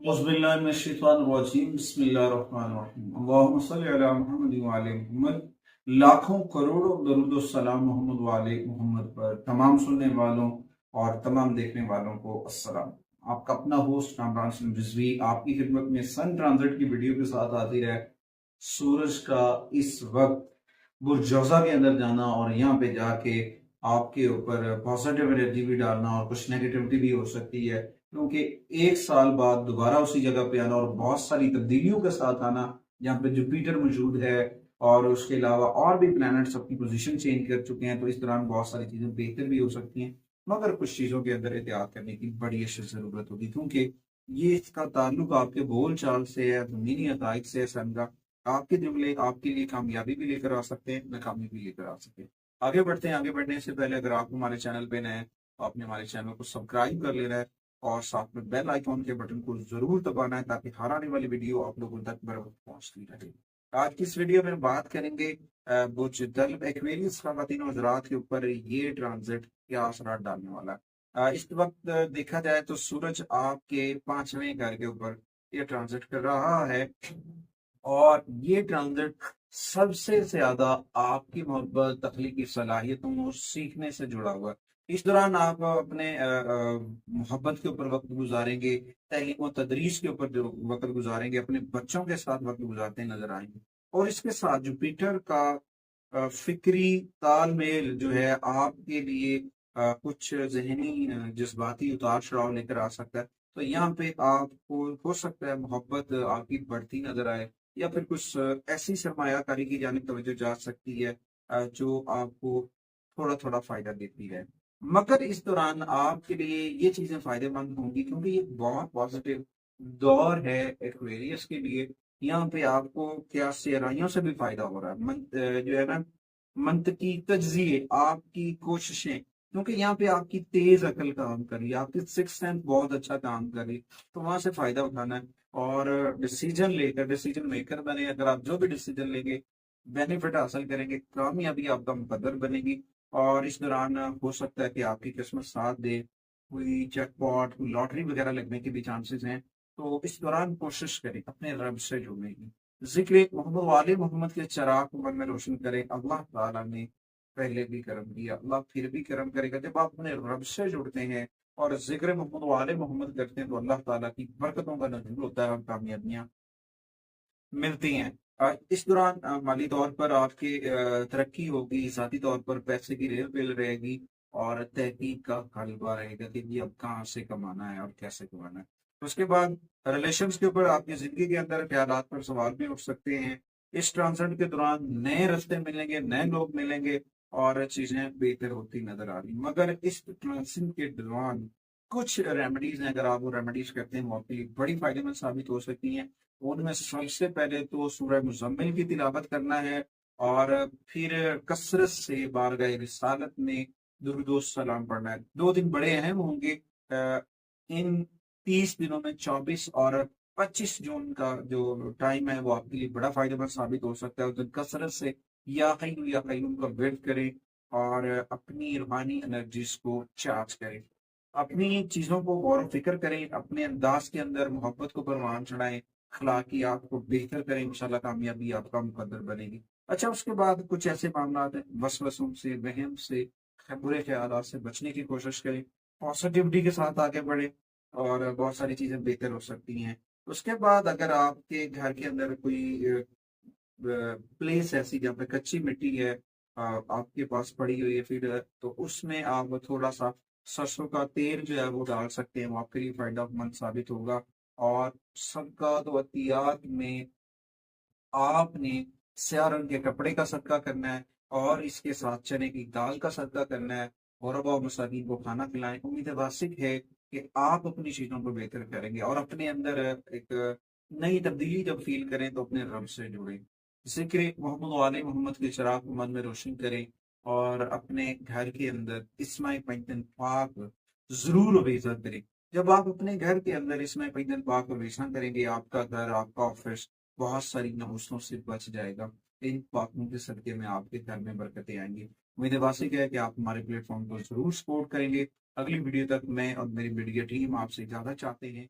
बिस्मिल्लाहिर्रहमानिर्रहीम। लाखों करोड़ों दरूद सलाम मोहम्मद वाले मोहम्मद पर। तमाम सुनने वालों और तमाम देखने वालों को अस्सलाम। आपका अपना होस्ट कामरान सलीम रिजवी आपकी खिदमत में सन ट्रांजिट की वीडियो के साथ हाजिर है। सूरज का इस वक्त बुर्जौजा के अंदर जाना और यहाँ पे जाके आपके ऊपर पॉजिटिव एनर्जी भी डालना और कुछ नेगेटिविटी भी हो सकती है, क्योंकि एक साल बाद दोबारा उसी जगह पे आना और बहुत सारी तब्दीलियों के साथ आना, जहाँ पे जुपिटर मौजूद है और उसके अलावा और भी प्लैनेट्स अपनी पोजीशन चेंज कर चुके हैं, तो इस दौरान बहुत सारी चीजें बेहतर भी हो सकती हैं, मगर कुछ चीजों के अंदर एहतियात करने की बड़ी अशद जरूरत होगी, क्योंकि ये इसका ताल्लुक आपके बोल चाल से है, ज़मीनी हक़ाइक़ से है। समझा, आपके जुमले आपके लिए कामयाबी भी लेकर आ सकते हैं, नाकामी भी लेकर आ सकते हैं। आगे बढ़ते हैं। आगे बढ़ने से पहले अगर आप हमारे चैनल पे नए हैं तो आपने हमारे चैनल को सब्सक्राइब कर लेना है और साथ में बेल आइकॉन के बटन को जरूर दबाना है, ताकि हर आने वाली वीडियो आप लोगों तक बराबर पहुंचती रहे। आज की इस वीडियो में बात करेंगे बुर्ज दल्ब एक्वेरियस ख़वातीन और हज़रात के ऊपर ये ट्रांजिट क्या असर डालने वाला है। इस वक्त देखा जाए तो सूरज आपके 5वें घर के ऊपर ये ट्रांजिट कर रहा है और ये ट्रांजिट सबसे ज्यादा आपकी मोहब्बत, तख्लीकी सलाहियतों और सीखने से जुड़ा हुआ है। इस दौरान आप अपने मोहब्बत के ऊपर वक्त गुजारेंगे, तहलीम और तदरीस के ऊपर जो वक्त गुजारेंगे, अपने बच्चों के साथ वक्त गुजारते नजर आएंगे। और इसके साथ जुपिटर का फिक्री तालमेल जो है आपके लिए कुछ जहनी जज्बाती उतार चढ़ाव लेकर आ सकता है। तो यहाँ पे आपको हो सकता है मोहब्बत आपकी बढ़ती नजर आए, या फिर कुछ ऐसी सरमायाकारी की जानिब तवज्जो जा सकती है जो आपको थोड़ा थोड़ा फायदा देती है। मगर इस दौरान आपके लिए ये चीजें फायदेमंद होंगी, क्योंकि ये बहुत पॉजिटिव दौर है एक्वेरियस के लिए। यहाँ पे आपको क्या सेहराइयों से भी फायदा हो रहा है। जो है ना, मंतकी तज्जिए, आपकी कोशिशें, क्योंकि यहाँ पे आपकी तेज अकल काम कर रही है, आपकी सिक्स सेंस बहुत अच्छा काम कर रही है, तो वहां से फायदा उठाना है और डिसीजन मेकर बने। अगर आप जो भी डिसीजन लेंगे बेनिफिट हासिल करेंगे, कामयाबी आपका मुकद्दर बनेगी। और इस दौरान हो सकता है कि आपकी किस्मत साथ दे, कोई जैकपॉट, कोई लॉटरी वगैरह लगने के भी चांसेस हैं। तो इस दौरान कोशिश करें अपने रब से जुड़ने की। जिक्र मोहम्मद वाले मोहम्मद के चराग को मन में रोशन करें। अल्लाह ताला ने पहले भी करम किया, अल्लाह फिर भी करम करेगा। जब आप अपने रब से जुड़ते हैं और जिक्र मोहम्मद वाले मोहम्मद करते हैं, तो अल्लाह ताला की बरकतों का नजूल होता है और कामयाबियां मिलती हैं। इस दौरान माली तौर पर आपकी तरक्की होगी, ज़ाती तौर पर पैसे की रेल पेल रहेगी और तहकीक का गलबा रहेगा कि जी अब कहाँ से कमाना है और कैसे कमाना है। उसके बाद रिलेशंस के ऊपर आपकी जिंदगी के अंदर ख्यालात पर सवाल भी उठ सकते हैं। इस ट्रांजिट के दौरान नए रास्ते मिलेंगे, नए लोग मिलेंगे और चीजें बेहतर होती नजर आ रही। मगर इस ट्रांजिट के दौरान कुछ रेमेडीज हैं, अगर आप वो रेमेडीज करते हैं वो आपके लिए बड़ी फायदेमंद साबित हो सकती हैं। उनमें सबसे पहले तो सूरह मुज़म्मिल की तिलावत करना है और फिर कसरत से बारगाह रिसालत में दुरूद सलाम पढ़ना है। 2 दिन बड़े अहम होंगे इन 30 दिनों में। 24 और 25 जून का जो टाइम है वो आपके लिए बड़ा फायदेमंद साबित हो सकता है। उस दिन कसरत से या कय्यूम का वेट करें और अपनी रूहानी एनर्जीज को चार्ज करें। अपनी चीजों को गौर फिक्र करें, अपने अंदाज के अंदर मोहब्बत को परवान चढ़ाएं, अखलाकियात को बेहतर करें, इंशाल्लाह कामयाबी आपका मुकद्दर बनेगी। अच्छा, उसके बाद कुछ ऐसे मामला हैं, वसवसों से, वहम से, बुरे ख्यालात से बचने की कोशिश करें, पॉजिटिविटी के साथ आगे बढ़े और बहुत सारी चीजें बेहतर हो सकती हैं। उसके बाद अगर आपके घर के अंदर कोई प्लेस ऐसी जहाँ पे कच्ची मिट्टी है आपके पास पड़ी हुई है, फिर तो उसमें आप थोड़ा सा सरसों का तेल जो है वो डाल सकते हैं, वो आपके लिए फायदेमंद साबित होगा। और सदक़ात व अतियात में आपने स्याह रंग के कपड़े का सदका करना है और इसके साथ चने की दाल का सदका करना है। गुरबा और मसाकीन को खाना खिलाएं। उम्मीद वासिक है कि आप अपनी चीजों को बेहतर करेंगे और अपने अंदर एक नई तब्दीली जब फील करें तो अपने रब से जुड़ें। जिक्र मोहम्मद वाले मोहम्मद के चिराग को मन में रोशन करें और अपने घर के अंदर इस्माई पैतन पाक जरूर बेइज्जत करें। जब आप अपने घर के अंदर इस्माई पैतन पाक को बेइज्जत करेंगे, आपका घर, आपका ऑफिस बहुत सारी नहुसों से बच जाएगा। इन बातों के सदके में आपके घर में बरकतें आएंगी। उम्मीद वासिक है कि आप हमारे प्लेटफॉर्म को जरूर सपोर्ट करेंगे। अगली वीडियो तक मैं और मेरी मीडिया टीम आपसे ज्यादा चाहते हैं